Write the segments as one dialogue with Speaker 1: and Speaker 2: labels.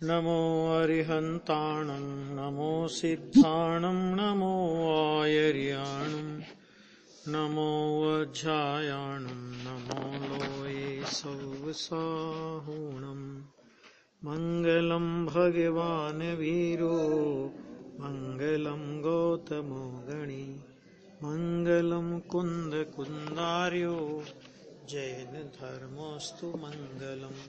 Speaker 1: नमो अरिहन्ताणं नमो सिद्धाणं नमो आयर्याणं नमो वज्रायाणं नमो लोये सौवसाहुणम् मङ्गलं भगवान् वीरो मङ्गलं गौतमो गणी मङ्गलं कुन्दकुन्दार्यो जैन धर्मोऽस्तु मङ्गलम्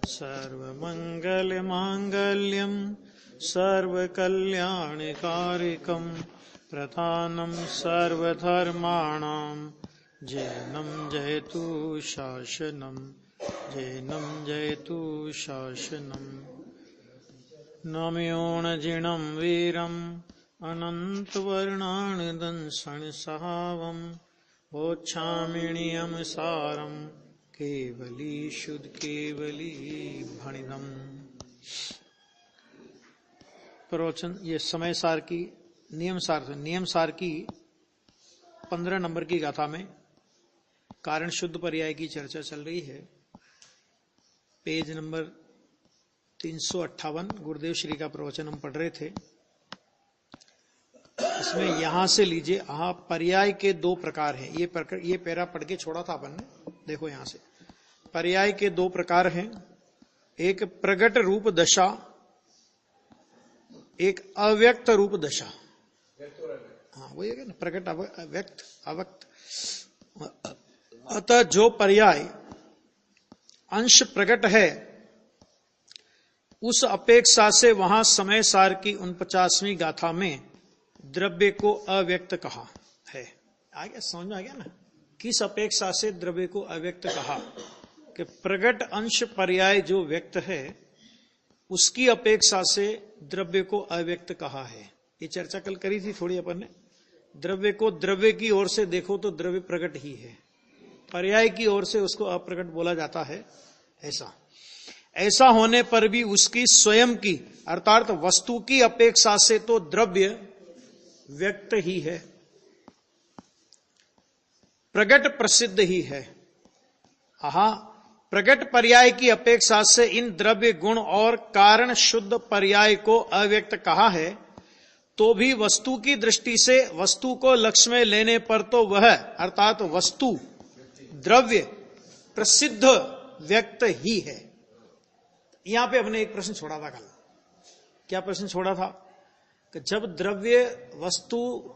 Speaker 1: सर्वमङ्गलमाङ्गल्यं सर्वकल्याणकारिकं प्रधानं सर्वधर्माणां जैनं जयतु शासनं जैनं जयतु शासनं नम्योऽजिनं वीरम् अनन्तवर्णानदंसणसहावं वोच्छामिणीयं सारं केवली शुद्ध केवली भणिदम। प्रवचन ये समय सार की नियम सार की 15 नंबर की गाथा में कारण शुद्ध पर्याय की चर्चा चल रही है। पेज नंबर 358 गुरुदेव श्री का प्रवचन हम पढ़ रहे थे। इसमें यहां से लीजिए, पर्याय के 2 प्रकार हैं। ये पैरा पढ़ के छोड़ा था अपन ने, देखो यहां से पर्याय के 2 प्रकार हैं। एक प्रगट रूप दशा, एक अव्यक्त रूप दशा। हाँ वही है ना, प्रगट अव्यक्त अव्यक्त। अतः जो पर्याय अंश प्रकट है उस अपेक्षा से वहां समय सार की 49वीं गाथा में द्रव्य को अव्यक्त कहा है। आ गया, समझ में आ गया ना, किस अपेक्षा से द्रव्य को अव्यक्त कहा कि प्रगट अंश पर्याय जो व्यक्त है उसकी अपेक्षा से द्रव्य को अव्यक्त कहा है। ये चर्चा कल करी थी थोड़ी अपन ने। द्रव्य को द्रव्य की ओर से देखो तो द्रव्य प्रकट ही है, पर्याय की ओर से उसको अप्रकट बोला जाता है। ऐसा होने पर भी उसकी स्वयं की अर्थात वस्तु की अपेक्षा से तो द्रव्य व्यक्त ही है, प्रगट प्रसिद्ध ही है। प्रगट पर्याय की अपेक्षा से इन द्रव्य गुण और कारण शुद्ध पर्याय को अव्यक्त कहा है, तो भी वस्तु की दृष्टि से वस्तु को लक्ष्य में लेने पर तो वह अर्थात वस्तु द्रव्य प्रसिद्ध व्यक्त ही है। यहां पे हमने एक प्रश्न छोड़ा था कल। क्या प्रश्न छोड़ा था कि जब द्रव्य वस्तु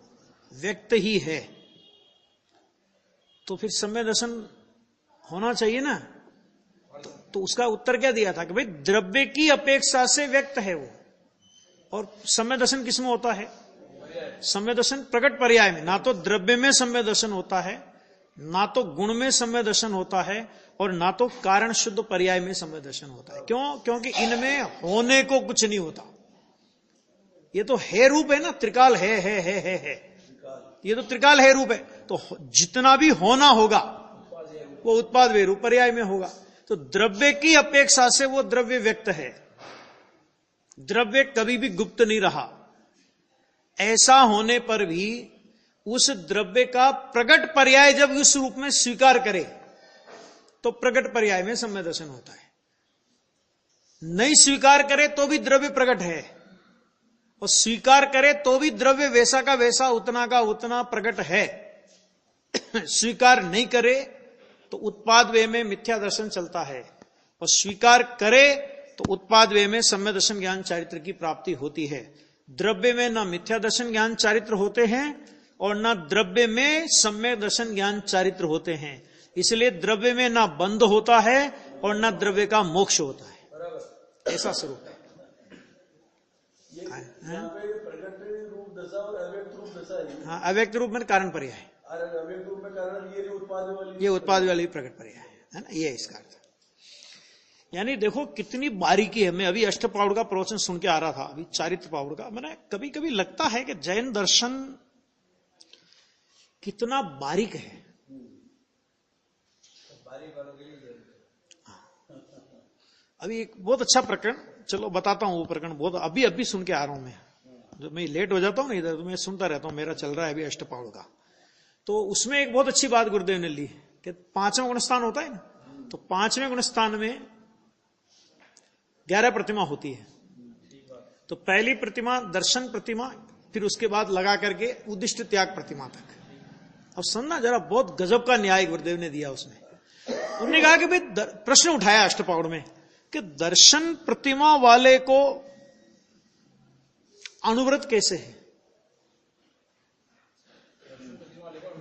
Speaker 1: व्यक्त ही है तो फिर सम्य दर्शन होना चाहिए ना। तो उसका उत्तर क्या दिया था कि भाई द्रव्य की अपेक्षा से व्यक्त है वो। और सम्य दर्शन किसमें होता है? सम्य दर्शन प्रकट पर्याय में। ना तो द्रव्य में सम्य दर्शन होता है, ना तो गुण में सम्य दर्शन होता है, और ना तो कारण शुद्ध पर्याय में सम्य दर्शन होता है। क्यों? क्योंकि इनमें होने को कुछ नहीं होता। ये तो है रूप है ना, त्रिकाल है। ये तो त्रिकाल है रूप है। तो जितना भी होना होगा वो उत्पाद वे रूप पर्याय में होगा। तो द्रव्य की अपेक्षा से वो द्रव्य व्यक्त है। द्रव्य कभी भी गुप्त नहीं रहा। ऐसा होने पर भी उस द्रव्य का प्रकट पर्याय जब उस रूप में स्वीकार करे तो प्रकट पर्याय में सम्य दर्शन होता है। नहीं स्वीकार करे तो भी द्रव्य प्रकट है, और स्वीकार करे तो भी द्रव्य वैसा का वैसा उतना का उतना प्रकट है। स्वीकार नहीं करे तो उत्पाद वे में मिथ्या दर्शन चलता है, और स्वीकार करे तो उत्पाद वे में सम्य दर्शन ज्ञान चारित्र की प्राप्ति होती है। द्रव्य में ना मिथ्या दर्शन ज्ञान चारित्र होते हैं और ना द्रव्य में सम्य दर्शन ज्ञान चारित्र होते हैं। इसलिए द्रव्य में ना बंध होता है और ना द्रव्य का मोक्ष होता है। ऐसा स्वरूप है।
Speaker 2: प्रकट रूप दशा और अव्यक्त रूप दशा है।
Speaker 1: हाँ, अव्यक्त रूप में कारण पर्याय है।
Speaker 2: अव्यक्त रूप में कारण ये
Speaker 1: उत्पाद वाली प्रकट पर्याय है ना, ये इसका अर्थ। यानी देखो कितनी बारीकी है। मैं अभी अष्टपावड़ का प्रवचन सुन के आ रहा था, अभी चारित्र पावड़ का। मैंने कभी कभी लगता है कि जैन दर्शन कितना बारीक है। अभी एक बहुत अच्छा प्रकरण, चलो बताता हूं। वो प्रकरण बहुत अभी सुन के आ रहा हूं मैं। जो मैं लेट हो जाता हूं ना इधर, तो मैं सुनता रहता हूं। मेरा चल रहा है अभी अष्टपावड़ का। तो उसमें एक बहुत अच्छी बात गुरुदेव ने ली कि 5वां गुणस्थान होता है ना, तो 5वें गुणस्थान में 11 प्रतिमा होती है। तो पहली प्रतिमा दर्शन प्रतिमा, फिर उसके बाद लगा करके उद्दिष्ट त्याग प्रतिमा तक। अब सुनना जरा, बहुत गजब का न्याय गुरुदेव ने दिया उसमें। उन्होंने कहा कि भाई प्रश्न उठाया अष्टपाउड़ में कि दर्शन प्रतिमा वाले को अनुव्रत कैसे है?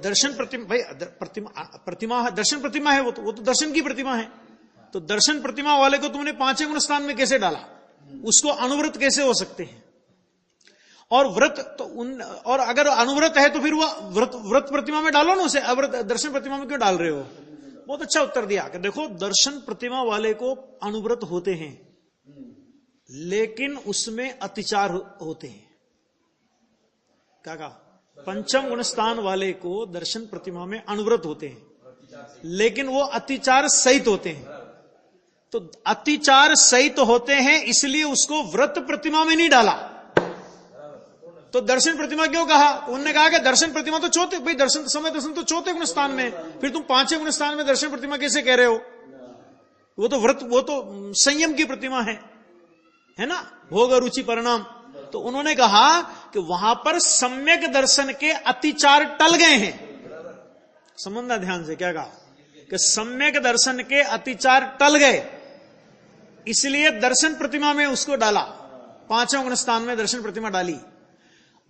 Speaker 1: दर्शन प्रतिमा, भाई प्रतिमा दर्शन प्रतिमा है, वो तो दर्शन की प्रतिमा है। तो दर्शन प्रतिमा वाले को तुमने पांचवें गुण स्थान में कैसे डाला? उसको अनुव्रत कैसे हो सकते हैं? और व्रत तो और अगर अनुव्रत है तो फिर वो व्रत प्रतिमा में डालो ना उसे, अव्रत दर्शन प्रतिमा में क्यों डाल रहे हो? बहुत अच्छा उत्तर दिया कि देखो दर्शन प्रतिमा वाले को अनुव्रत होते हैं, लेकिन उसमें अतिचार होते हैं। क्या कहा? पंचम गुण स्थान वाले को दर्शन प्रतिमा में अनुव्रत होते हैं, लेकिन वो अतिचार सहित होते हैं। तो अतिचार सहित होते हैं, इसलिए उसको व्रत प्रतिमा में नहीं डाला। तो दर्शन प्रतिमा क्यों कहा? उन्होंने कहा कि दर्शन प्रतिमा तो चौथे, भाई दर्शन समय दर्शन तो चौथे गुण स्थान में, फिर तुम पांचवें गुण स्थान में दर्शन प्रतिमा कैसे कह रहे हो? वो तो व्रत, वो तो संयम की प्रतिमा है ना, भोग रुचि परिणाम। तो उन्होंने कहा कि वहां पर सम्यक दर्शन के अतिचार टल गए हैं। समझना ध्यान से, क्या कहा कि सम्यक दर्शन के अतिचार टल गए, इसलिए दर्शन प्रतिमा में उसको डाला, पांचवें गुण स्थान में दर्शन प्रतिमा डाली।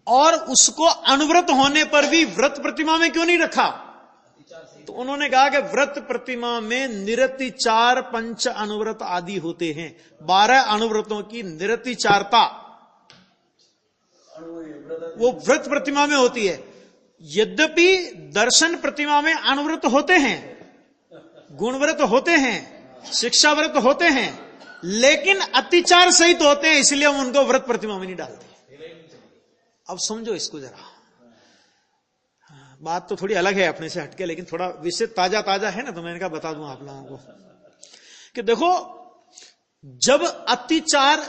Speaker 1: और उसको अनुव्रत होने पर भी व्रत प्रतिमा में क्यों नहीं रखा? तो उन्होंने कहा कि व्रत प्रतिमा में निरतिचार पंच अनुव्रत आदि होते हैं। 12 अनुव्रतों की निरतिचारता वो व्रत प्रतिमा में होती है। यद्यपि दर्शन प्रतिमा में अनुव्रत होते हैं, गुणव्रत होते हैं, शिक्षाव्रत होते हैं, लेकिन अतिचार सहित होते हैं, इसलिए हम उनको व्रत प्रतिमा में नहीं डालते। अब समझो इसको जरा, बात तो थोड़ी अलग है अपने से हटके, लेकिन थोड़ा विषय ताजा ताजा है ना, तो मैंने कहा बता दूं आप लोगों को कि देखो, जब अतिचार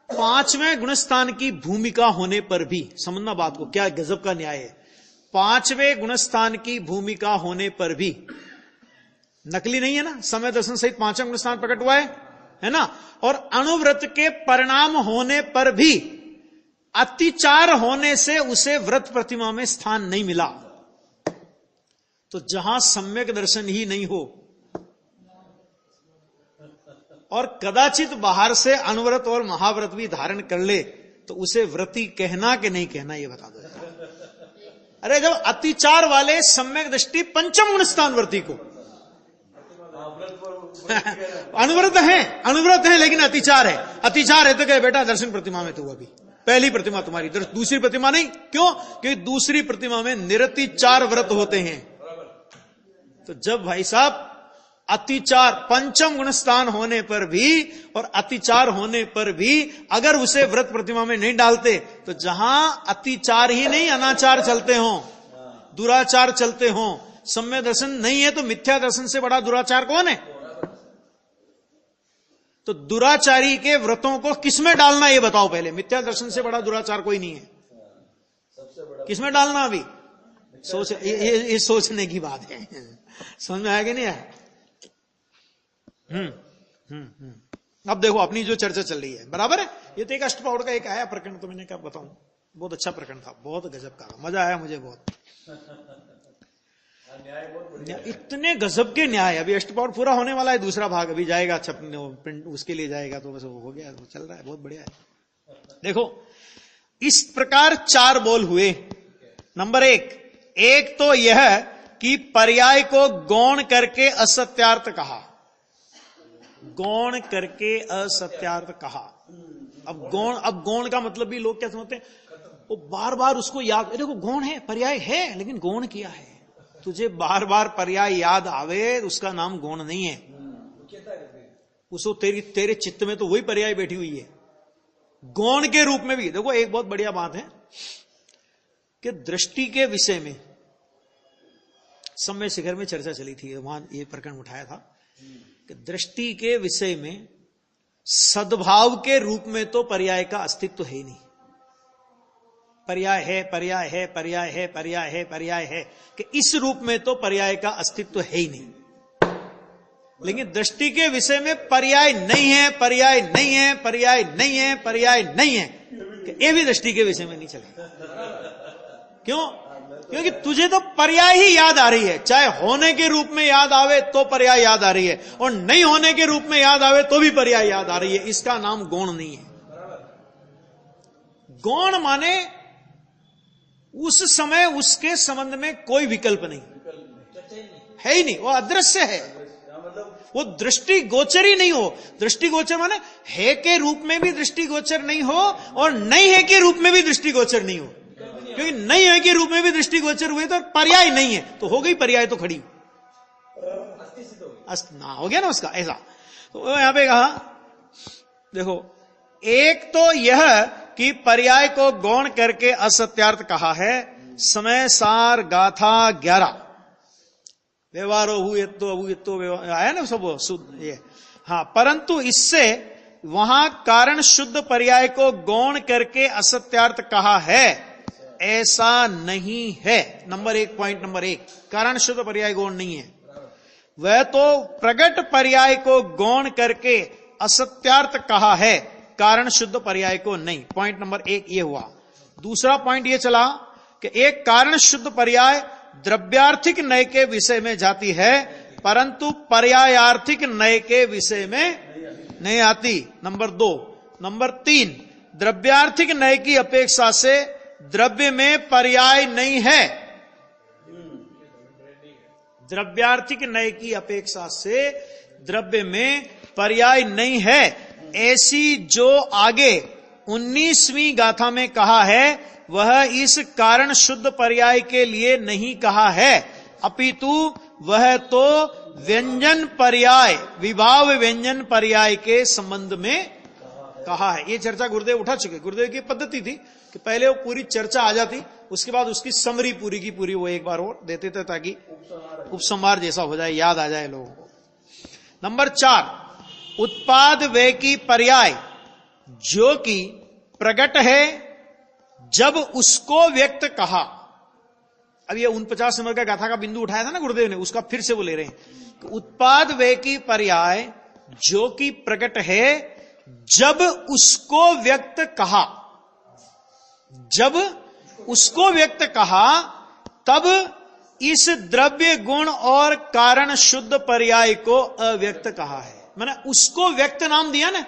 Speaker 1: पांचवें गुणस्थान की भूमिका होने पर भी, समझना बात को, क्या गजब का न्याय है। पांचवें गुणस्थान की भूमिका होने पर भी, नकली नहीं है ना, समय दर्शन सहित पांचवें गुणस्थान प्रकट हुआ है ना, और अनुव्रत के परिणाम होने पर भी अतिचार होने से उसे व्रत प्रतिमा में स्थान नहीं मिला। तो जहां सम्यक दर्शन ही नहीं हो और कदाचित बाहर से अनुव्रत और महाव्रत भी धारण कर ले, तो उसे व्रती कहना कि नहीं कहना, यह बता दो। अरे जब अतिचार वाले सम्यक दृष्टि पंचम गुण स्थान व्रती को अनुव्रत है लेकिन अतिचार है, अतिचार है तो क्या बेटा दर्शन प्रतिमा में तो अभी पहली प्रतिमा तुम्हारी, दूसरी प्रतिमा नहीं। क्यों? क्योंकि दूसरी प्रतिमा में निरतिचार व्रत होते हैं। तो जब भाई साहब अतिचार पंचम गुण स्थान होने पर भी और अतिचार होने पर भी अगर उसे व्रत प्रतिमा में नहीं डालते, तो जहां अतिचार ही नहीं अनाचार चलते हों, दुराचार चलते हों, सम्य दर्शन नहीं है, तो मिथ्या दर्शन से बड़ा दुराचार कौन है? तो दुराचारी के व्रतों को किसमें डालना ये बताओ पहले। मिथ्या दर्शन से बड़ा दुराचार कोई नहीं है, किसमें डालना? अभी सोच, ये सोचने की बात है। समझ में आया कि नहीं आया? अब देखो अपनी जो चर्चा चल रही है, बराबर है। ये तो एक अष्टपाउड़ का एक आया प्रकरण, तो मैंने क्या बताऊं, बहुत अच्छा प्रकरण था, बहुत गजब का, मजा आया मुझे बहुत। इतने गजब के न्याय। अभी अष्टपाउड़ पूरा होने वाला है, दूसरा भाग अभी जाएगा छपने, प्रिंट उसके लिए जाएगा, तो बस हो गया, तो चल रहा है, बहुत बढ़िया है। देखो इस प्रकार 4 बोल हुए। नंबर 1 तो यह कि पर्याय को गौण करके असत्यार्थ कहा, गौण करके असत्यार्थ कहा। अब गौण का मतलब भी लोग क्या समझते हैं, वो बार बार उसको याद, देखो गौण है, पर्याय है, लेकिन गौण किया है। तुझे बार बार पर्याय याद आवे, उसका नाम गौण नहीं है। उसको तेरे चित्त में तो वही पर्याय बैठी हुई है। गौण के रूप में भी देखो, एक बहुत बढ़िया बात है कि दृष्टि के विषय में समय शिखर में चर्चा चली थी, वहां ये प्रकरण उठाया था कि दृष्टि के विषय में सद्भाव के रूप में तो पर्याय का अस्तित्व है ही नहीं। पर्याय है, पर्याय है, पर्याय है, पर्याय है, पर्याय है, कि इस रूप में तो पर्याय का अस्तित्व है ही नहीं। लेकिन दृष्टि के विषय में पर्याय नहीं है, पर्याय नहीं है, पर्याय नहीं है, पर्याय नहीं है, ये भी दृष्टि के विषय में नहीं चलेगा। क्यों? क्योंकि तुझे तो पर्याय ही याद आ रही है, चाहे होने के रूप में याद आवे तो पर्याय याद आ रही है, और नहीं होने के रूप में याद आवे तो भी पर्याय याद आ रही है। इसका नाम गौण नहीं है। गौण माने उस समय उसके संबंध में कोई विकल्प नहीं है, ही नहीं, वो अदृश्य है, वो दृष्टि गोचर ही नहीं हो। दृष्टि गोचर माने है के रूप में भी दृष्टि गोचर नहीं हो और नहीं है के रूप में भी दृष्टि गोचर नहीं हो। क्योंकि नहीं है के रूप में भी दृष्टि गोचर हुए तो पर्याय नहीं है, तो हो गई पर्याय तो खड़ी ना हो गया ना उसका। ऐसा तो यहां पे कहा, देखो, एक तो यह कि पर्याय को गौण करके असत्यार्थ कहा है। समय सार गाथा 11 व्यवहारो हुए आया ना सब शुद्ध ये। हाँ, परंतु इससे वहां कारण शुद्ध पर्याय को गौण करके असत्यार्थ कहा है, ऐसा नहीं है। नंबर 1, पॉइंट नंबर 1, कारण शुद्ध पर्याय गौण नहीं है। वह तो प्रगट पर्याय को गौण करके असत्यार्थ कहा है, कारण शुद्ध पर्याय को नहीं। पॉइंट नंबर 1 ये हुआ। दूसरा पॉइंट ये चला कि एक कारण शुद्ध पर्याय द्रव्यार्थिक नय के विषय में जाती है, परंतु पर्यायार्थिक नय के विषय में नहीं आती। नंबर 2। नंबर 3, द्रव्यार्थिक नय की अपेक्षा से द्रव्य में पर्याय नहीं है। द्रव्यार्थिक नय की अपेक्षा से द्रव्य में पर्याय नहीं है, ऐसी जो आगे 19वीं गाथा में कहा है वह इस कारण शुद्ध पर्याय के लिए नहीं कहा है, अपितु वह तो व्यंजन पर्याय, विभाव व्यंजन पर्याय के संबंध में कहा है। ये चर्चा गुरुदेव उठा चुके। गुरुदेव की पद्धति थी कि पहले वो पूरी चर्चा आ जाती, उसके बाद उसकी समरी पूरी की पूरी वो एक बार और देते थे ताकि उपसंहार जैसा हो जाए, याद आ जाए लोगों को। नंबर 4, उत्पाद व्यय की पर्याय जो कि प्रगट है जब उसको व्यक्त कहा। अब ये 49 नंबर का गाथा का बिंदु उठाया था ना गुरुदेव ने, उसका फिर से वो ले रहे हैं। उत्पाद व्यय की पर्याय जो कि प्रकट है जब उसको व्यक्त कहा। जब उसको व्यक्त कहा तब इस द्रव्य गुण और कारण शुद्ध पर्याय को अव्यक्त कहा है। मैंने उसको व्यक्त नाम दिया ना,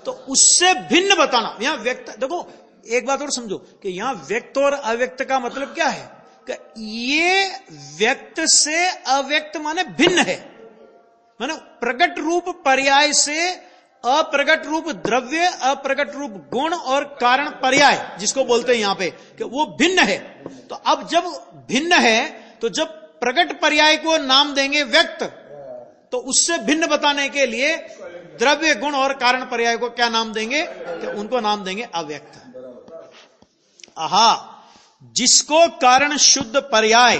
Speaker 1: तो उससे भिन्न बताना। यहां व्यक्त, देखो एक बात और समझो कि यहां व्यक्त और अव्यक्त का मतलब क्या है कि ये व्यक्त से अव्यक्त माने भिन्न है। माने प्रगट रूप पर्याय से अप्रगट रूप द्रव्य, अप्रगट रूप गुण और कारण पर्याय जिसको बोलते हैं यहां पे, कि वो भिन्न है। तो अब जब भिन्न है तो जब प्रगट पर्याय को नाम देंगे व्यक्त, तो उससे भिन्न बताने के लिए द्रव्य गुण और कारण पर्याय को क्या नाम देंगे? तो उनको नाम देंगे अव्यक्त। आहा, जिसको कारण शुद्ध पर्याय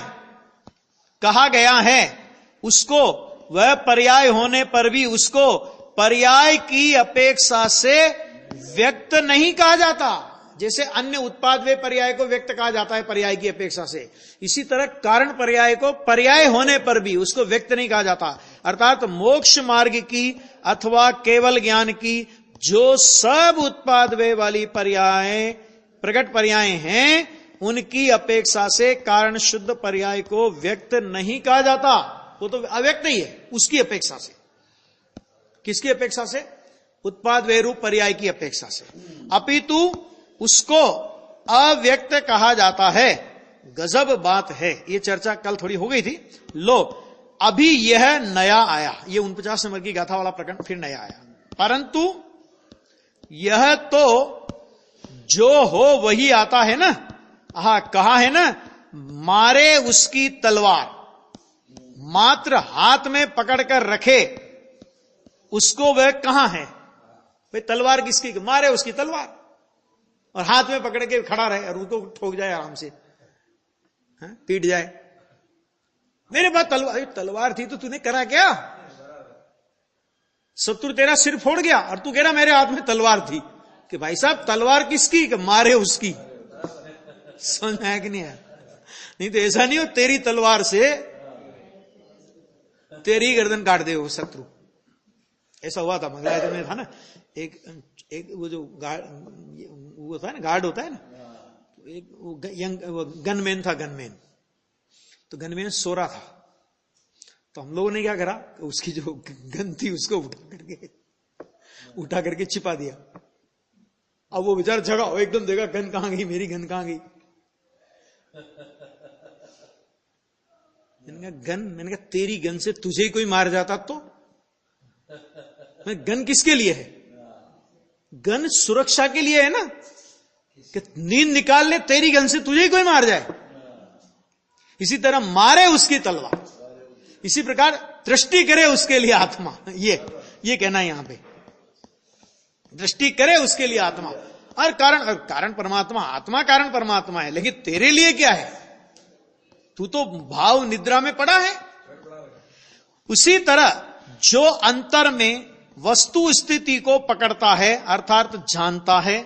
Speaker 1: कहा गया है उसको वह पर्याय होने पर भी उसको पर्याय की अपेक्षा से व्यक्त नहीं कहा जाता। जैसे अन्य उत्पाद वे पर्याय को व्यक्त कहा जाता है पर्याय की अपेक्षा से, इसी तरह कारण पर्याय को पर्याय होने पर भी उसको व्यक्त नहीं कहा जाता। अर्थात मोक्ष मार्ग की अथवा केवल ज्ञान की जो सब उत्पाद वे वाली पर्याय प्रगट पर्याय हैं, उनकी अपेक्षा से कारण शुद्ध पर्याय को व्यक्त नहीं कहा जाता। वो तो अव्यक्त ही है उसकी अपेक्षा से। किसकी अपेक्षा से? उत्पाद वे रूप पर्याय की अपेक्षा से। अपितु उसको अव्यक्त कहा जाता है। गजब बात है। ये चर्चा कल थोड़ी हो गई थी। लो, अभी यह नया आया। ये 49 नंबर की गाथा वाला प्रकरण फिर नया आया। परंतु यह तो जो हो वही आता है ना। हाँ, कहा है ना, मारे उसकी तलवार, मात्र हाथ में पकड़कर रखे उसको वह कहां है। भाई तलवार किसकी? मारे उसकी तलवार, और हाथ में पकड़ के खड़ा रहे और उसको ठोक जाए आराम से, पीट जाए। मेरे पास तलवार थी तो तूने करा क्या? शत्रु तेरा सिर फोड़ गया और तू कह रहा मेरे हाथ में तलवार थी। कि भाई साहब तलवार किसकी? कि मारे उसकी। समझ आया कि नहीं आया? नहीं तो ऐसा नहीं हो तेरी तलवार से तेरी गर्दन काट दे वो शत्रु। ऐसा हुआ था मंगलायतन में, था ना एक वो जो वो होता है ना, गार्ड होता है ना, एक वो यंग गनमैन था, गनमैन। तो गनमैन सो रहा था, तो हम लोगों ने क्या करा, उसकी जो गन थी उसको उठा करके छिपा दिया। अब वो बेचारा जगा, एकदम देखा गन कहां गई, मेरी गन कहां गई। मैंने कहा तेरी गन से तुझे ही कोई मार जाता तो? गन किसके लिए है? गन सुरक्षा के लिए है ना, कि नींद निकाल ले, तेरी गन से तुझे ही कोई मार जाए। इसी तरह मारे उसकी तलवार, इसी प्रकार दृष्टि करे उसके लिए आत्मा। ये कहना है यहां पे, दृष्टि करे उसके लिए आत्मा। और कारण परमात्मा, आत्मा कारण परमात्मा है, लेकिन तेरे लिए क्या है? तू तो भाव निद्रा में पड़ा है। उसी तरह जो अंतर में वस्तु स्थिति को पकड़ता है, अर्थात जानता है,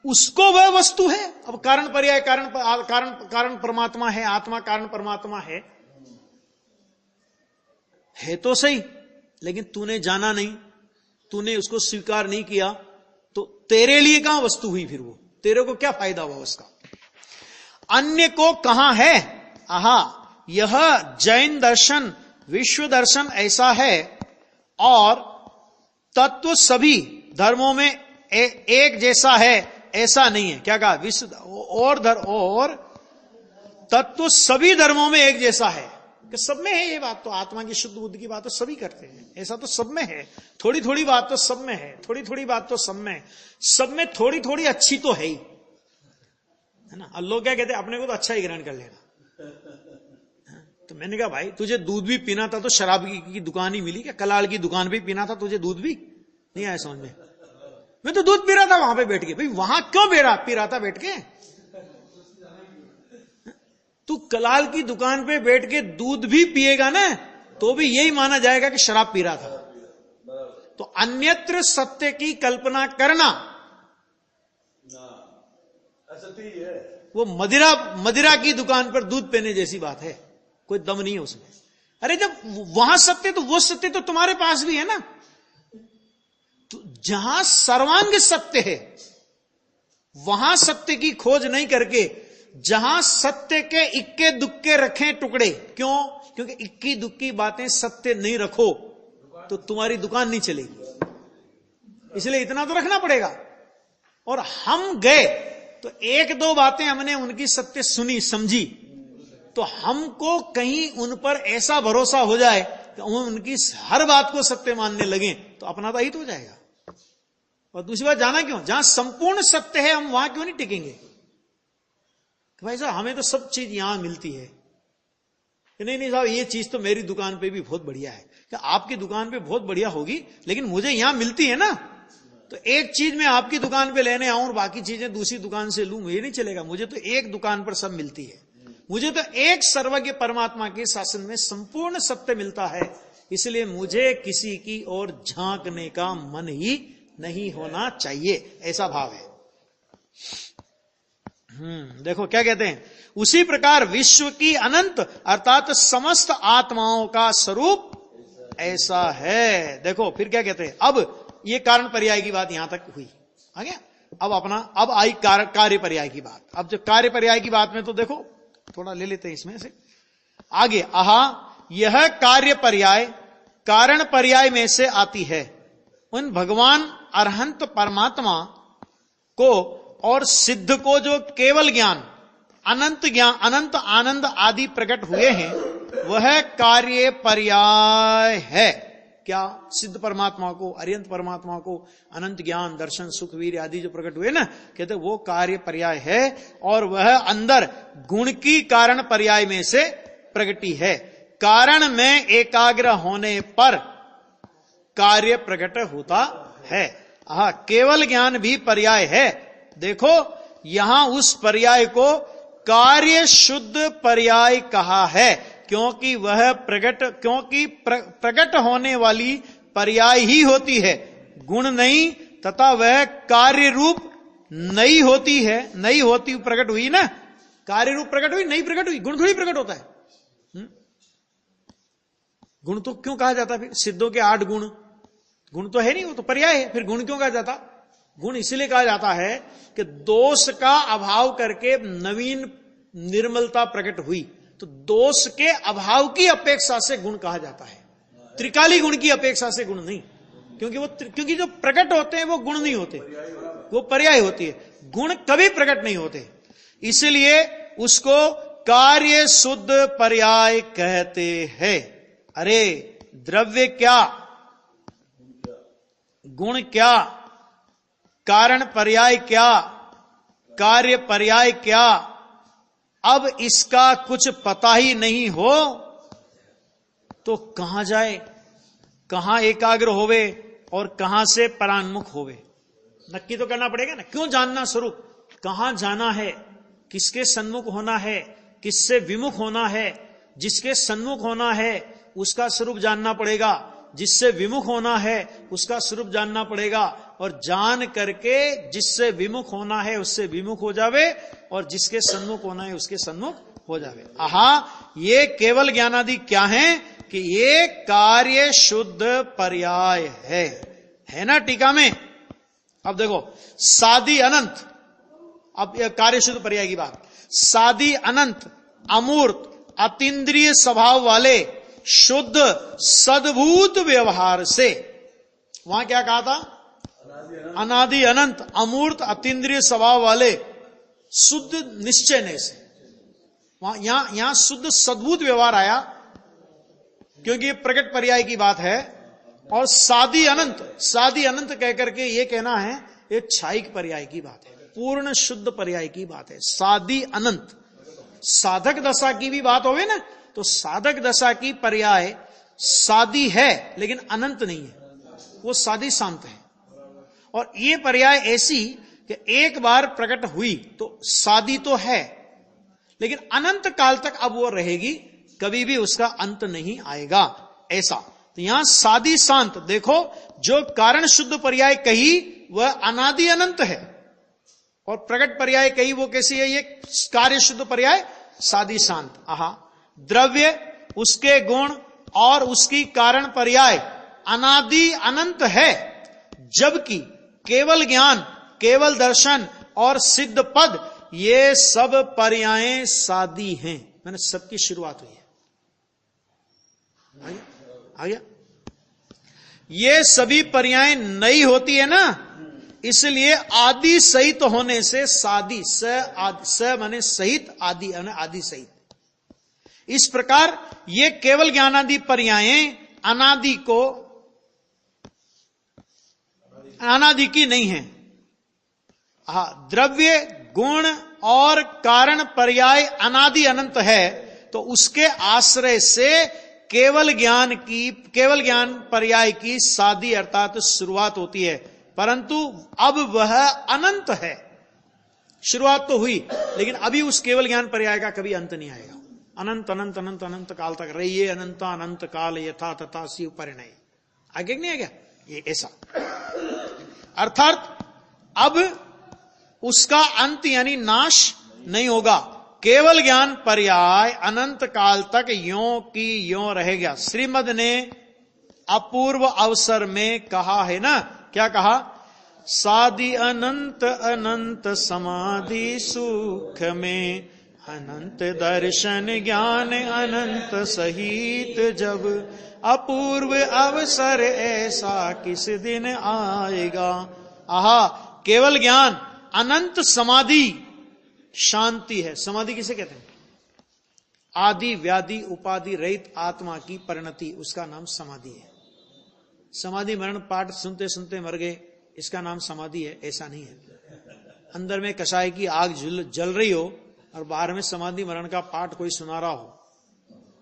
Speaker 1: उसको वह वस्तु है। अब कारण पर्याय कारण परमात्मा है, आत्मा कारण परमात्मा है तो सही, लेकिन तूने जाना नहीं, तूने उसको स्वीकार नहीं किया, तो तेरे लिए कहां वस्तु हुई फिर वो? तेरे को क्या फायदा हुआ उसका? अन्य को कहां है? आहा, यह जैन दर्शन विश्व दर्शन ऐसा है, और तत्व सभी धर्मों में एक जैसा है ऐसा नहीं है। क्या कहा? विश्व और तत्व सभी धर्मों में एक जैसा है, कि सब में है ये बात। तो आत्मा की शुद्ध बुद्धि की बात तो सभी करते हैं, ऐसा तो सब में है। थोड़ी थोड़ी बात तो सब में है, थोड़ी थोड़ी बात तो सब में है, सब में थोड़ी थोड़ी अच्छी तो है ही, है ना। और लोग क्या कहते हैं, अपने को तो अच्छा ही ग्रहण कर लेना। तो मैंने कहा भाई, तुझे दूध भी पीना था तो शराब की दुकान ही मिली क्या? कलाल की दुकान पे पीना था तुझे दूध भी? नहीं आया समझ में? मैं तो दूध पी रहा था वहां पे बैठ के। भाई वहां क्यों पी रहा था बैठ के? तू कलाल की दुकान पे बैठ के दूध भी पिएगा ना, तो भी यही माना जाएगा कि शराब पी रहा था। तो अन्यत्र सत्य की कल्पना करना वो मदिरा की दुकान पर दूध पीने जैसी बात है, कोई दम नहीं है उसमें। अरे जब वहां सत्य, तो वो सत्य तो तुम्हारे पास भी है ना। तो जहां सर्वांग सत्य है, वहां सत्य की खोज नहीं करके, जहां सत्य के इक्के दुक्के रखें टुकड़े। क्यों? क्योंकि इक्की दुक्की बातें सत्य नहीं रखो तो तुम्हारी दुकान नहीं चलेगी, इसलिए इतना तो रखना पड़ेगा। और हम गए तो एक दो बातें हमने उनकी सत्य सुनी समझी, तो हमको कहीं उन पर ऐसा भरोसा हो जाए कि हम उनकी हर बात को सत्य मानने लगे, तो अपना तो हित हो जाएगा। और दूसरी बात, जाना क्यों? जहां संपूर्ण सत्य है हम वहां क्यों नहीं टिकेंगे? भाई साहब हमें तो सब चीज यहां मिलती है। नहीं साहब, ये चीज तो मेरी दुकान पे भी बहुत बढ़िया है। क्या आपकी दुकान पे बहुत बढ़िया होगी, लेकिन मुझे यहां मिलती है ना। तो एक चीज मैं आपकी दुकान पे लेने आऊं और बाकी चीजें दूसरी दुकान से लूं, ये नहीं चलेगा। मुझे तो एक दुकान पर सब मिलती है। मुझे तो एक सर्वज्ञ परमात्मा के शासन में संपूर्ण सत्य मिलता है, इसलिए मुझे किसी की ओर झांकने का मन ही नहीं होना चाहिए, ऐसा भाव है। देखो क्या कहते हैं, उसी प्रकार विश्व की अनंत अर्थात समस्त आत्माओं का स्वरूप ऐसा है। देखो फिर क्या कहते हैं, अब ये कारण पर्याय की बात यहां तक हुई, आ गया। अब आई कार्य पर्याय की बात। अब जब कार्य पर्याय की बात में तो देखो थोड़ा ले लेते हैं इसमें से आगे। यह कार्य पर्याय कारण पर्याय में से आती है। उन भगवान अरहंत परमात्मा को और सिद्ध को जो केवल ज्ञान, अनंत आनंद आदि प्रकट हुए हैं, वह कार्य पर्याय है। क्या? सिद्ध परमात्मा को, अरिहंत परमात्मा को अनंत ज्ञान, दर्शन, सुख, वीर आदि जो प्रकट हुए ना, कहते वो कार्य पर्याय है। और वह अंदर गुण की कारण पर्याय में से प्रगति है। कारण में एकाग्र होने पर कार्य प्रकट होता है। केवल ज्ञान भी पर्याय है। देखो यहां उस पर्याय को कार्य शुद्ध पर्याय कहा है, क्योंकि वह प्रकट होने वाली पर्याय ही होती है, गुण नहीं, तथा वह कार्य रूप नहीं होती है। नहीं होती, प्रकट हुई ना, कार्य रूप प्रकट हुई, नहीं प्रकट हुई, गुण थोड़ी प्रकट होता है। गुण तो क्यों कहा जाता? फिर सिद्धों के 8 गुण, गुण तो है नहीं, वो तो पर्याय है, फिर गुण क्यों कहा जाता? गुण इसलिए कहा जाता है कि दोष का अभाव करके नवीन निर्मलता प्रकट हुई, तो दोष के अभाव की अपेक्षा से गुण कहा जाता है, त्रिकाली गुण की अपेक्षा से गुण नहीं। क्योंकि जो प्रकट होते हैं वो गुण नहीं होते, वो पर्याय होती है, गुण कभी प्रकट नहीं होते। इसलिए उसको कार्य शुद्ध पर्याय कहते हैं। अरे द्रव्य क्या, गुण क्या, कारण पर्याय क्या, कार्य पर्याय क्या, अब इसका कुछ पता ही नहीं हो तो कहां जाए, कहां एकाग्र होवे और कहां से परान्मुख होवे? नक्की तो करना पड़ेगा ना। क्यों जानना स्वरूप, कहां जाना है, किसके सन्मुख होना है, किससे विमुख होना है? जिसके सन्मुख होना है उसका स्वरूप जानना पड़ेगा, जिससे विमुख होना है उसका स्वरूप जानना पड़ेगा, और जान करके जिससे विमुख होना है उससे विमुख हो जावे और जिसके सन्मुख होना है उसके सन्मुख हो जावे। आहा, ये केवल ज्ञानादि क्या है कि ये कार्य शुद्ध पर्याय है ना टीका में। अब देखो सादी अनंत, अब कार्य शुद्ध पर्याय की बात, सादी अनंत अमूर्त अतीन्द्रिय स्वभाव वाले शुद्ध सद्भूत व्यवहार से, वहां क्या कहा था? अनादि अनंत अमूर्त अतीन्द्रिय स्वभाव वाले शुद्ध निश्चय से, वहां यहां शुद्ध सद्भूत व्यवहार आया क्योंकि ये प्रकट पर्याय की बात है। और सादी अनंत कहकर के ये कहना है ये क्षायिक पर्याय की बात है, पूर्ण शुद्ध पर्याय की बात है। सादी अनंत, साधक दशा की भी बात होवे ना, तो साधक दशा की पर्याय सादी है लेकिन अनंत नहीं है, वो सादी शांत है। और ये पर्याय ऐसी कि एक बार प्रकट हुई तो सादी तो है लेकिन अनंत काल तक अब वो रहेगी, कभी भी उसका अंत नहीं आएगा, ऐसा। तो यहां सादी शांत देखो, जो कारण शुद्ध पर्याय कही वह अनादि अनंत है, और प्रकट पर्याय कही वो कैसी है? ये कार्य शुद्ध पर्याय सादी शांत। आहा, द्रव्य, उसके गुण और उसकी कारण पर्याय अनादि अनंत है, जबकि केवल ज्ञान, केवल दर्शन और सिद्ध पद ये सब पर्याय सादी हैं। मैंने सबकी शुरुआत हुई है, आ गया? ये सभी पर्याय नई होती है ना, इसलिए आदि सहित होने से सादी, स माने सहित, आदि आदि सहित। इस प्रकार ये केवल ज्ञानादि पर्यायें अनादि की नहीं है। द्रव्य, गुण और कारण पर्याय अनादि अनंत है, तो उसके आश्रय से केवल ज्ञान पर्याय की सादी अर्थात शुरुआत होती है, परंतु अब वह अनंत है। शुरुआत तो हुई लेकिन अभी उस केवल ज्ञान पर्याय का कभी अंत नहीं आएगा। अनंत अनंत अनंत अनंत काल तक रहिए, अनंत अनंत काल यथा तथा शिव परिणय, आगे नहीं आ गया ये ऐसा। अर्थात अब उसका अंत यानी नाश नहीं होगा, केवल ज्ञान पर्याय अनंत काल तक यों की यों रहेगा। श्रीमद ने अपूर्व अवसर में कहा है ना, क्या कहा? सादि अनंत अनंत समाधि सुख में, अनंत दर्शन ज्ञान अनंत सहित जब, अपूर्व अवसर ऐसा किस दिन आएगा। आहा, केवल ज्ञान, अनंत समाधि शांति है। समाधि किसे कहते हैं? आदि व्याधि उपाधि रहित आत्मा की परिणति, उसका नाम समाधि है। समाधि मरण पाठ सुनते सुनते मर गए, इसका नाम समाधि है, ऐसा नहीं है। अंदर में कषाय की आग जल रही हो और बाहर में समाधि मरण का पाठ कोई सुना रहा हो,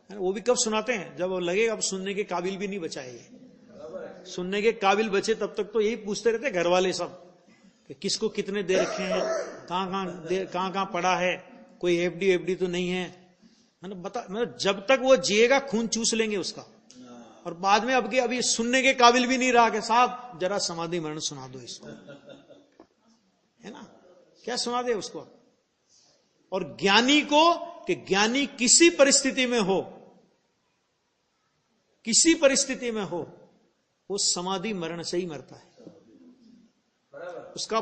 Speaker 1: वो भी कब सुनाते हैं? जब लगे अब सुनने के काबिल भी नहीं बचा है। सुनने के काबिल बचे तब तक तो यही पूछते रहते घर वाले सब कि किसको कितने दे रखे हैं, कहां पड़ा है, कोई एफडी तो नहीं है। मतलब जब तक वो जिएगा खून चूस लेंगे उसका, और बाद में अब अभी सुनने के काबिल भी नहीं रहा कि साहब जरा समाधि मरण सुना दो इसको, है ना? क्या सुना दे उसको? और ज्ञानी को, कि ज्ञानी किसी परिस्थिति में हो, किसी परिस्थिति में हो, वो समाधि मरण से ही मरता है। उसका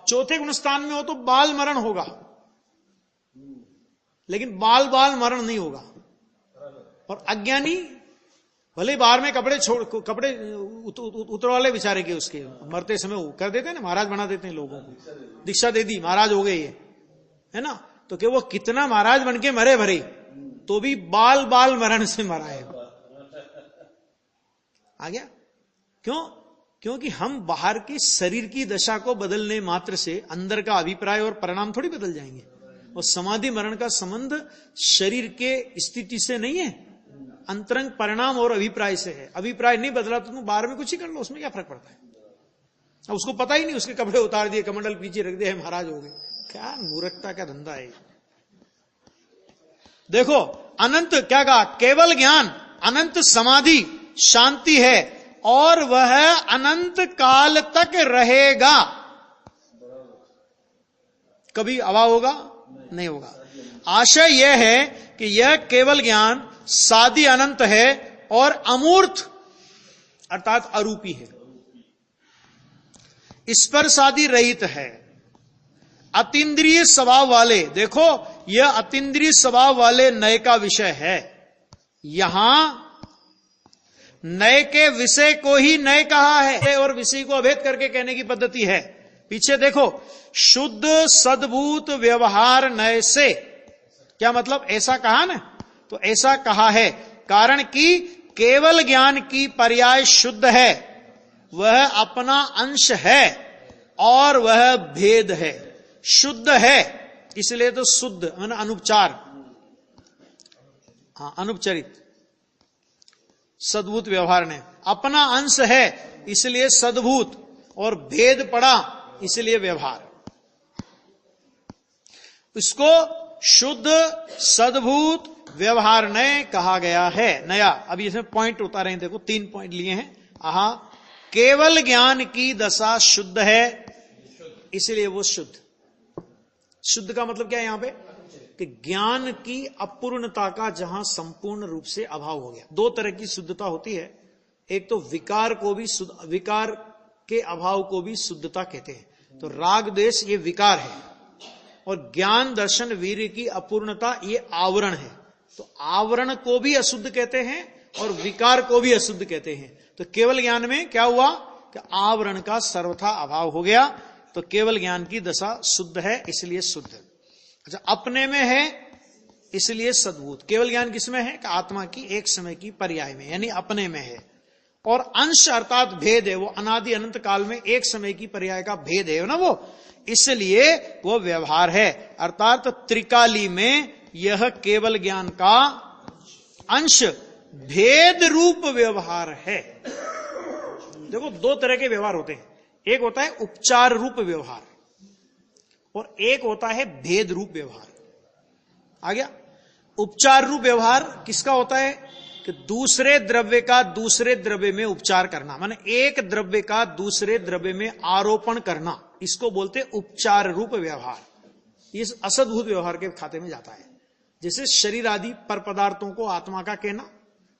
Speaker 1: चौथे गुणस्थान में हो तो बाल मरण होगा, लेकिन बाल मरण नहीं होगा। और अज्ञानी भले बाहर में कपड़े उतरवाले बेचारे के, उसके मरते समय वो कर देते हैं ना, महाराज बना देते हैं लोगों को, दीक्षा दे दी, महाराज हो गए ये, है ना। तो कि वो कितना महाराज बन के मरे भरे, तो भी बाल मरण से मरा है। आ गया? क्यों? क्योंकि हम बाहर की शरीर की दशा को बदलने मात्र से अंदर का अभिप्राय और परिणाम थोड़ी बदल जाएंगे। और समाधि मरण का संबंध शरीर के स्थिति से नहीं है, अंतरंग परिणाम और अभिप्राय से है। अभिप्राय नहीं बदला तो तुम बाहर में कुछ ही कर लो, उसमें क्या फर्क पड़ता है। अब उसको पता ही नहीं, उसके कपड़े उतार दिए, कमंडल पीछे रख दिए, महाराज हो गए। क्या मूर्खता का धंधा है। देखो अनंत क्या कहा, केवल ज्ञान अनंत समाधि शांति है और वह अनंत काल तक रहेगा। कभी अभाव होगा नहीं होगा। आशय यह है कि यह केवल ज्ञान सादि अनंत है और अमूर्त अर्थात अरूपी है, स्पर्शादि रहित है, अतीन्द्रिय स्वभाव वाले। देखो यह अतीन्द्रिय स्वभाव वाले नए का विषय है। यहां नए के विषय को ही नए कहा है और विषय को अभेद करके कहने की पद्धति है। पीछे देखो, शुद्ध सद्भूत व्यवहार नए से, क्या मतलब? ऐसा कहा ना, तो ऐसा कहा है कारण कि केवल ज्ञान की पर्याय शुद्ध है, वह अपना अंश है और वह भेद है। शुद्ध है इसलिए तो शुद्ध अनुपचार, अनुपचरित। सद्भूत व्यवहार ने अपना अंश है इसलिए सद्भूत, और भेद पड़ा इसलिए व्यवहार। इसको शुद्ध सद्भूत व्यवहार नए कहा गया है। नया, अभी इसमें पॉइंट उतारे हैं, देखो 3 पॉइंट लिए हैं। केवल ज्ञान की दशा शुद्ध है इसलिए वो शुद्ध। शुद्ध का मतलब क्या है यहां पे? कि ज्ञान की अपूर्णता का जहां संपूर्ण रूप से अभाव हो गया। 2 तरह की शुद्धता होती है, एक तो विकार को भी विकार के अभाव को भी शुद्धता कहते हैं। तो राग द्वेष ये विकार है, और ज्ञान दर्शन वीर्य की अपूर्णता ये आवरण है। तो आवरण को भी अशुद्ध कहते हैं और विकार को भी अशुद्ध कहते हैं। तो केवल ज्ञान में क्या हुआ कि आवरण का सर्वथा अभाव हो गया, तो केवल ज्ञान की दशा शुद्ध है इसलिए शुद्ध। अच्छा, अपने में है इसलिए सद्भूत। केवल ज्ञान किसमें है? कि आत्मा की एक समय की पर्याय में, यानी अपने में है। और अंश अर्थात भेद है, वो अनादि अनंत काल में एक समय की पर्याय का भेद है ना वो, इसलिए वो व्यवहार है। अर्थात त्रिकाली में यह केवल ज्ञान का अंश भेद रूप व्यवहार है। देखो 2 तरह के व्यवहार होते हैं, एक होता है उपचार रूप व्यवहार और एक होता है भेद रूप व्यवहार। आ गया? उपचार रूप व्यवहार किसका होता है? कि दूसरे द्रव्य का दूसरे द्रव्य में उपचार करना, माने एक द्रव्य का दूसरे द्रव्य में आरोपण करना, इसको बोलते उपचार रूप व्यवहार। ये असद्भूत व्यवहार के खाते में जाता है। जैसे शरीर आदि पर पदार्थों को आत्मा का कहना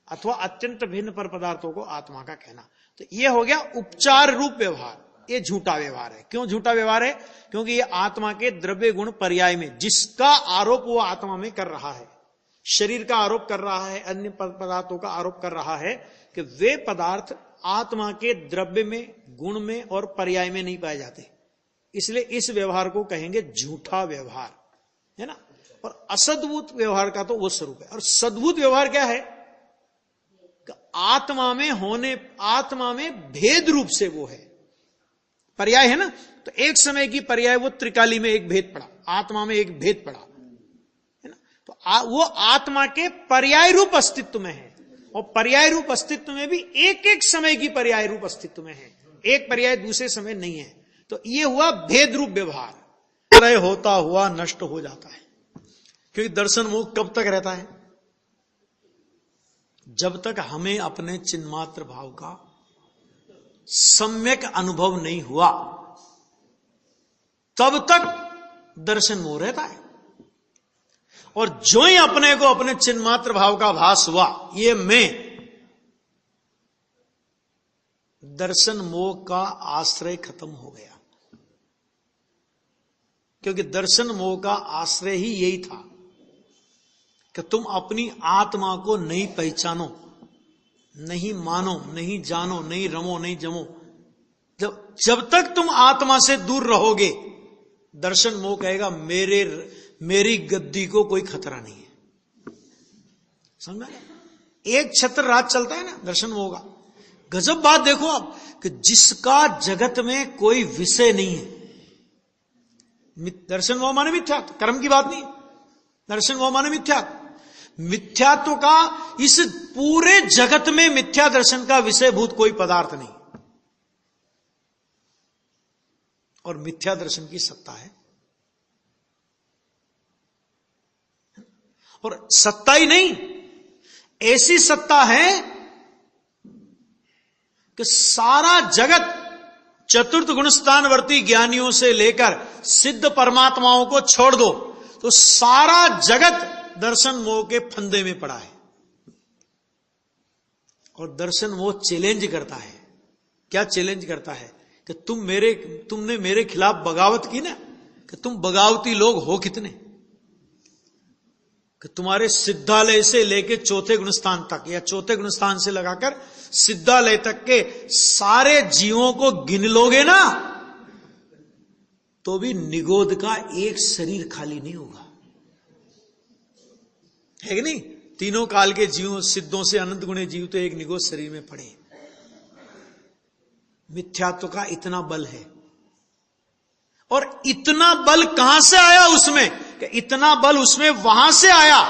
Speaker 1: अथवा अत्यंत भिन्न पर पदार्थों को आत्मा का कहना, तो ये हो गया उपचार रूप व्यवहार। ये झूठा व्यवहार है। क्यों झूठा व्यवहार है? क्योंकि ये आत्मा के द्रव्य गुण पर्याय में जिसका आरोप वो आत्मा में कर रहा है, शरीर का आरोप कर रहा है, अन्य पदार्थों का आरोप कर रहा है कि वे पदार्थ आत्मा के द्रव्य में, गुण में और पर्याय में नहीं पाए जाते, इसलिए इस व्यवहार को कहेंगे झूठा व्यवहार, है ना। और असद्भूत व्यवहार का तो वो स्वरूप है। और सद्भूत व्यवहार क्या है? आत्मा में होने, आत्मा में भेद रूप से वो है, पर्याय है ना। तो एक समय की पर्याय वो त्रिकाली में एक भेद पड़ा, आत्मा में एक भेद पड़ा, है ना। तो वो आत्मा के पर्याय रूप अस्तित्व में है, और पर्याय रूप अस्तित्व में भी एक एक समय की पर्याय रूप अस्तित्व में है, एक पर्याय दूसरे समय नहीं है। तो ये हुआ भेद रूप व्यवहार। त्रय होता हुआ नष्ट हो जाता है, क्योंकि दर्शन मोह कब तक रहता है? जब तक हमें अपने चिन्मात्र भाव का सम्यक अनुभव नहीं हुआ, तब तक दर्शन मोह रहता है। और जो ही अपने को अपने चिन्मात्र भाव का भास हुआ, ये मैं, दर्शन मोह का आश्रय खत्म हो गया, क्योंकि दर्शन मोह का आश्रय ही यही था कि तुम अपनी आत्मा को नहीं पहचानो, नहीं मानो, नहीं जानो, नहीं रमो, नहीं जमो। जब तक तुम आत्मा से दूर रहोगे, दर्शन मोह कहेगा मेरी गद्दी को कोई खतरा नहीं है। समझा? एक छत्र राज चलता है ना दर्शन मोह का। गजब बात देखो आप कि जिसका जगत में कोई विषय नहीं है। दर्शन मोह माने मिथ्यात्व, कर्म की बात नहीं। दर्शन मोह माने मिथ्यात्व। मिथ्यात्व का इस पूरे जगत में मिथ्या दर्शन का विषयभूत कोई पदार्थ नहीं, और मिथ्या दर्शन की सत्ता है। और सत्ता ही नहीं, ऐसी सत्ता है कि सारा जगत चतुर्थ गुणस्थानवर्ती ज्ञानियों से लेकर सिद्ध परमात्माओं को छोड़ दो तो सारा जगत दर्शन मोह के फंदे में पड़ा है। और दर्शन मोह चैलेंज करता है। क्या चैलेंज करता है? कि तुमने मेरे खिलाफ बगावत की ना, कि तुम बगावती लोग हो कितने, कि तुम्हारे सिद्धालय से लेके चौथे गुणस्थान तक या चौथे गुणस्थान से लगाकर सिद्धालय तक के सारे जीवों को गिन लोगे ना तो भी निगोद का एक शरीर खाली नहीं होगा, है कि नहीं? तीनों काल के जीवों, सिद्धों से अनंत गुणे जीव तो एक निगोद शरीर में पड़े। मिथ्यात्व का इतना बल है। और इतना बल कहां से आया उसमें? कि इतना बल उसमें वहां से आया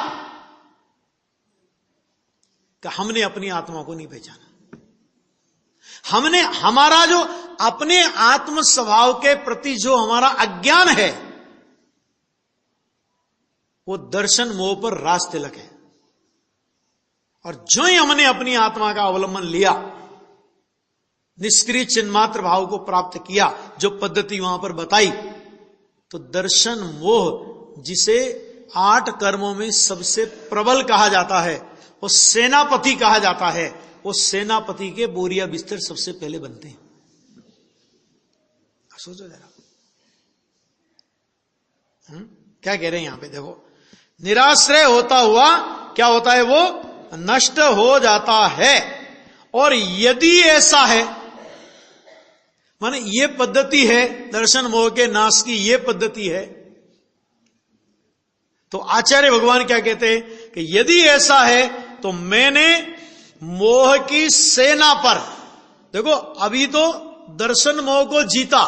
Speaker 1: कि हमने अपनी आत्मा को नहीं पहचाना। हमने हमारा जो अपने आत्म स्वभाव के प्रति जो हमारा अज्ञान है वो दर्शन मोह पर राज तिलक है। और जो ही हमने अपनी आत्मा का अवलंबन लिया, निष्क्रिय चिन्मात्र भाव को प्राप्त किया, जो पद्धति वहां पर बताई, तो दर्शन मोह जिसे 8 कर्मों में सबसे प्रबल कहा जाता है, वो सेनापति कहा जाता है, वो सेनापति के बोरिया बिस्तर सबसे पहले बनते हैं। सोचो जरा, क्या कह रहे हैं यहां पे? देखो, निराश्रय होता हुआ क्या होता है? वो नष्ट हो जाता है। और यदि ऐसा है, माने ये पद्धति है दर्शन मोह के नाश की, ये पद्धति है, तो आचार्य भगवान क्या कहते हैं कि यदि ऐसा है तो मैंने मोह की सेना पर, देखो अभी तो दर्शन मोह को जीता,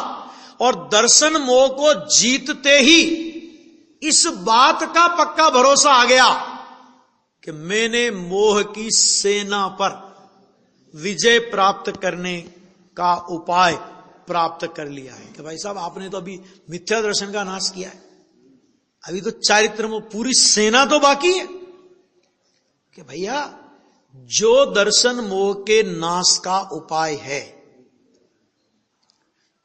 Speaker 1: और दर्शन मोह को जीतते ही इस बात का पक्का भरोसा आ गया कि मैंने मोह की सेना पर विजय प्राप्त करने का उपाय प्राप्त कर लिया है। कि भाई साहब, आपने तो अभी मिथ्या दर्शन का नाश किया है, अभी तो चारित्र में पूरी सेना तो बाकी है। कि भैया, जो दर्शन मोह के नाश का उपाय है,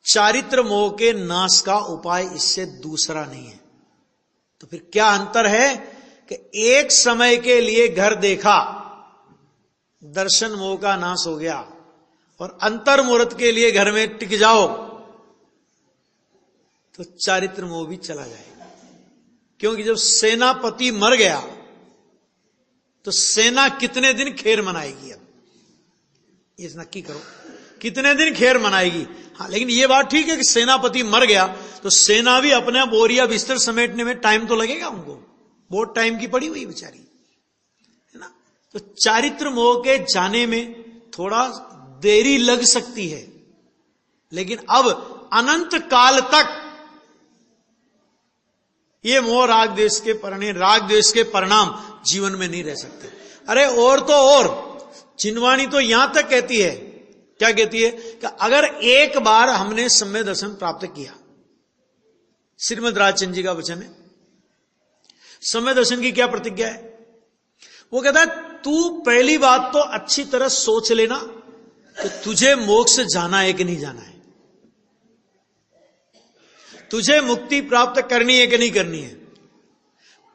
Speaker 1: चारित्र मोह के नाश का उपाय इससे दूसरा नहीं है। तो फिर क्या अंतर है कि एक समय के लिए घर देखा, दर्शन मोह का नाश हो गया, और अंतर मुहूर्त के लिए घर में टिक जाओ तो चारित्र मोह भी चला जाएगा। क्योंकि जब सेनापति मर गया तो सेना कितने दिन खैर मनाएगी? अब ये नक्की करो, कितने दिन खैर मनाएगी? हाँ, लेकिन ये बात ठीक है कि सेनापति मर गया तो सेना भी अपना बोरिया बिस्तर समेटने में टाइम तो लगेगा उनको, बहुत टाइम की पड़ी हुई बेचारी, है ना? तो चारित्र मोह के जाने में थोड़ा देरी लग सकती है, लेकिन अब अनंत काल तक ये मोह राग द्वेष के परिणाम जीवन में नहीं रह सकते। अरे और तो और, चिन्वाणी तो यहां तक कहती है, क्या कहती है? कि अगर एक बार हमने सम्यक दर्शन प्राप्त किया, श्रीमद् राजचंद्र जी का वचन है, सम्यक दर्शन की क्या प्रतिज्ञा है? वो कहता है, तू पहली बात तो अच्छी तरह सोच लेना कि तुझे मोक्ष जाना है कि नहीं जाना है, तुझे मुक्ति प्राप्त करनी है कि नहीं करनी है।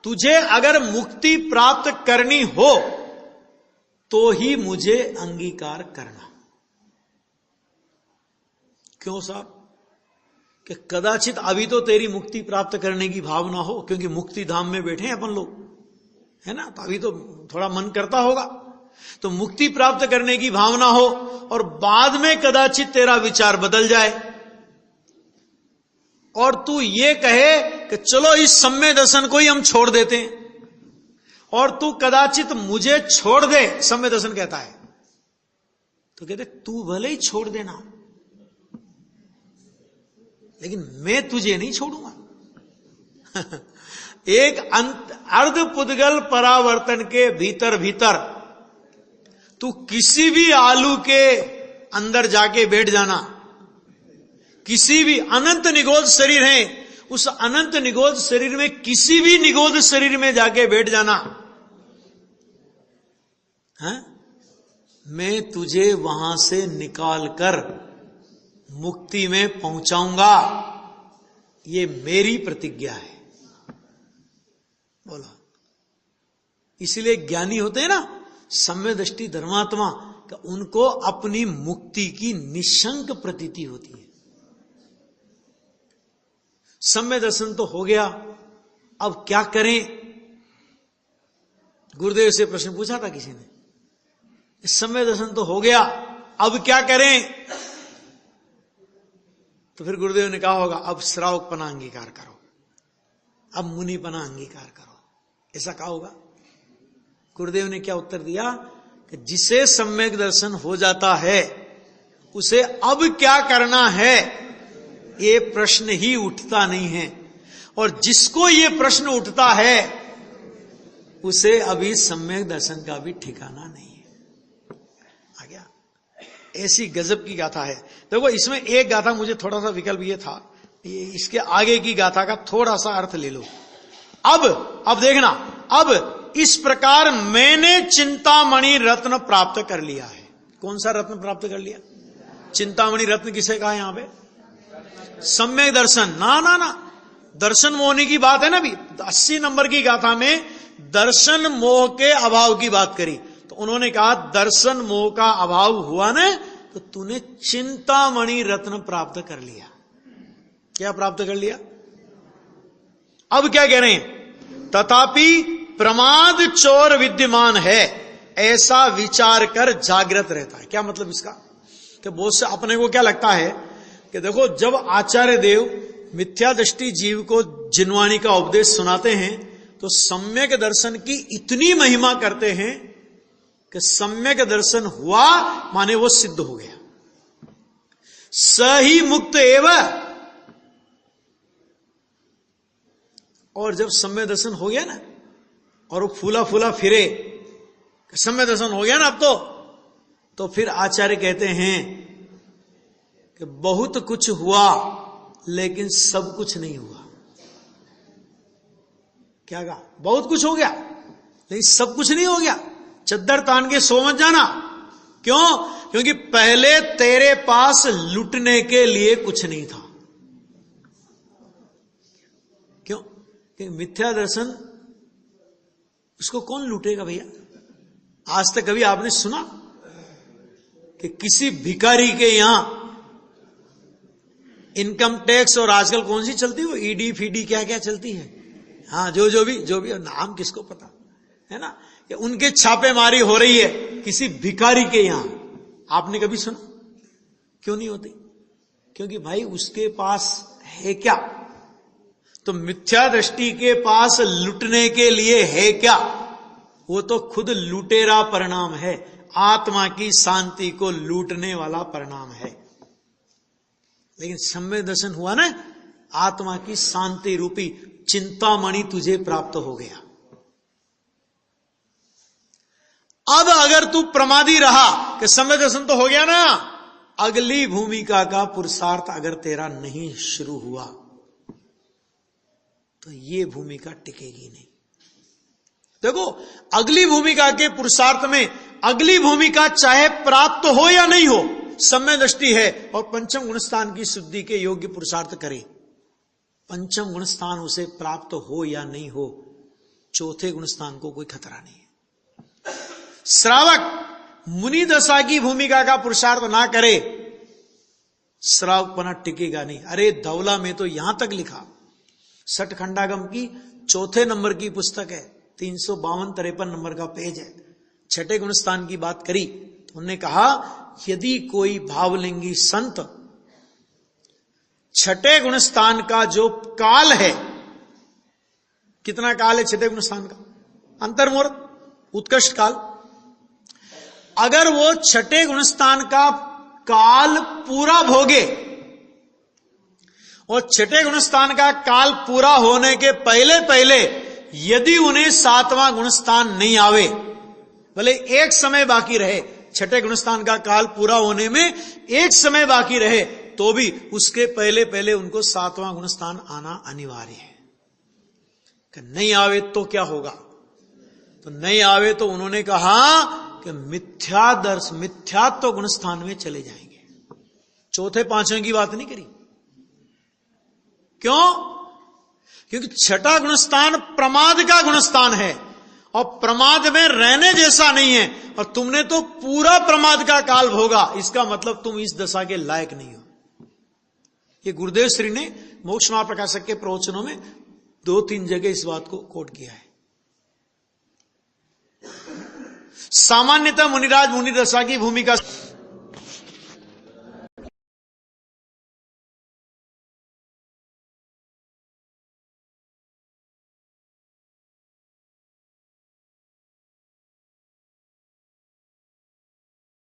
Speaker 1: तुझे अगर मुक्ति प्राप्त करनी हो तो ही मुझे अंगीकार करना।
Speaker 3: क्यों साहब? कि कदाचित अभी तो तेरी मुक्ति प्राप्त करने की भावना हो, क्योंकि मुक्ति धाम में बैठे हैं अपन लोग, है ना, तो अभी तो थोड़ा मन करता होगा, तो मुक्ति प्राप्त करने की भावना हो, और बाद में कदाचित तेरा विचार बदल जाए और तू ये कहे कि चलो इस सम्य दर्शन को ही हम छोड़ देते हैं, और तू कदाचित मुझे छोड़ दे, सम्य दर्शन कहता है, तो कहते तू भले ही छोड़ देना, लेकिन मैं तुझे नहीं छोड़ूंगा। एक अर्ध पुद्गल परावर्तन के भीतर भीतर तू किसी भी आलू के अंदर जाके बैठ जाना, किसी भी अनंत निगोद शरीर है, उस अनंत निगोद शरीर में किसी भी निगोद शरीर में जाके बैठ जाना, है? मैं तुझे वहां से निकाल कर मुक्ति में पहुंचाऊंगा, ये मेरी प्रतिज्ञा है। बोला, इसलिए ज्ञानी होते हैं ना, सम्य दृष्टि धर्मात्मा, का उनको अपनी मुक्ति की निशंक प्रतीति होती है। सम्य दर्शन तो हो गया, अब क्या करें? गुरुदेव से प्रश्न पूछा था किसी ने, सम्य दर्शन तो हो गया, अब क्या करें? तो फिर गुरुदेव ने कहा होगा, अब श्रावकपना अंगीकार करो, अब मुनिपना अंगीकार करो, ऐसा कहा होगा। गुरुदेव ने क्या उत्तर दिया कि जिसे सम्यक दर्शन हो जाता है उसे अब क्या करना है ये प्रश्न ही उठता नहीं है, और जिसको ये प्रश्न उठता है उसे अभी सम्यक दर्शन का भी ठिकाना नहीं है। आ गया? ऐसी गजब की गाथा है। देखो, इसमें एक गाथा मुझे थोड़ा सा विकल्प ये था, इसके आगे की गाथा का थोड़ा सा अर्थ ले लो। अब देखना, अब इस प्रकार मैंने चिंतामणि रत्न प्राप्त कर लिया है। कौन सा रत्न प्राप्त कर लिया? चिंतामणि रत्न किसे कहा यहां पे? सम्यक दर्शन। ना, दर्शन मोहनी की बात है ना। अभी 80 नंबर की गाथा में दर्शन मोह के अभाव की बात करी, तो उन्होंने कहा दर्शन मोह का अभाव हुआ ना, तो तूने चिंतामणि रत्न प्राप्त कर लिया। क्या प्राप्त कर लिया? अब क्या कह रहे हैं? तथापि प्रमाद चोर विद्यमान है, ऐसा विचार कर जागृत रहता है। क्या मतलब इसका? कि बहुत से अपने को क्या लगता है कि देखो, जब आचार्य देव मिथ्या दृष्टि जीव को जिनवाणी का उपदेश सुनाते हैं तो सम्यक दर्शन की इतनी महिमा करते हैं कि सम्यक दर्शन हुआ माने वो सिद्ध हो गया, सही मुक्त एवं। और जब सम्यक दर्शन हो गया ना, और वो फूला फूला फिरे, सम्यक दर्शन हो गया ना अब तो फिर आचार्य कहते हैं कि बहुत कुछ हुआ लेकिन सब कुछ नहीं हुआ। क्या कहा? बहुत कुछ हो गया लेकिन सब कुछ नहीं हो गया। चद्दर तान के सो मत जाना। क्यों? क्योंकि पहले तेरे पास लुटने के लिए कुछ नहीं था। क्यों? क्योंकि मिथ्या दर्शन उसको कौन लूटेगा भैया? आज तक कभी आपने सुना कि किसी भिखारी के यहां इनकम टैक्स और आजकल कौन सी चलती है वो ईडी फीडी क्या क्या चलती है, हाँ जो भी नाम किसको पता है ना, कि उनके छापेमारी हो रही है किसी भिखारी के यहां, आपने कभी सुना? क्यों नहीं होती? क्योंकि भाई उसके पास है क्या? तो मिथ्या दृष्टि के पास लुटने के लिए है क्या? वो तो खुद लुटेरा परिणाम है, आत्मा की शांति को लूटने वाला परिणाम है। लेकिन सम्यक दर्शन हुआ ना, आत्मा की शांति रूपी चिंतामणि तुझे प्राप्त हो गया। अब अगर तू प्रमादी रहा कि सम्यक दर्शन तो हो गया ना, अगली भूमिका का पुरुषार्थ अगर तेरा नहीं शुरू हुआ तो ये भूमिका टिकेगी नहीं। देखो, अगली भूमिका के पुरुषार्थ में अगली भूमिका चाहे प्राप्त हो या नहीं हो, सम्यक दृष्टि है और पंचम गुण स्थान की शुद्धि के योग्य पुरुषार्थ करे, पंचम गुण स्थान उसे प्राप्त हो या नहीं हो, चौथे गुण स्थान को कोई खतरा नहीं है। श्रावक मुनि दशा की भूमिका का पुरुषार्थ ना करे श्रावकपना टिकेगा नहीं। अरे धवला में तो यहां तक लिखा, सठखंडागम की 4 नंबर की पुस्तक है, 352-53 नंबर का पेज है, छठे गुणस्थान की बात करी तो उन्होंने कहा यदि कोई भावलिंगी संत छठे गुणस्थान का जो काल है, कितना काल है छठे गुणस्थान का? अंतर्मुहूर्त, उत्कृष्ट काल। अगर वो छठे गुणस्थान का काल पूरा भोगे और छठे गुणस्थान का काल पूरा होने के पहले पहले यदि उन्हें 7वां गुणस्थान नहीं आवे, भले एक समय बाकी रहे, छठे गुणस्थान का काल पूरा होने में एक समय बाकी रहे, तो भी उसके पहले पहले उनको 7वां गुणस्थान आना अनिवार्य है। नहीं आवे तो क्या होगा? तो नहीं आवे तो उन्होंने कहा कि मिथ्यात्व गुणस्थान में चले जाएंगे। 4, 5वें की बात नहीं करी। क्यों? क्योंकि छठा गुणस्थान प्रमाद का गुणस्थान है और प्रमाद में रहने जैसा नहीं है, और तुमने तो पूरा प्रमाद का काल भोगा, इसका मतलब तुम इस दशा के लायक नहीं हो। ये गुरुदेव श्री ने मोक्ष मार्ग प्रकाशक के प्रवचनों में 2-3 जगह इस बात को कोट किया है। सामान्यतः मुनिराज मुनि दशा की भूमिका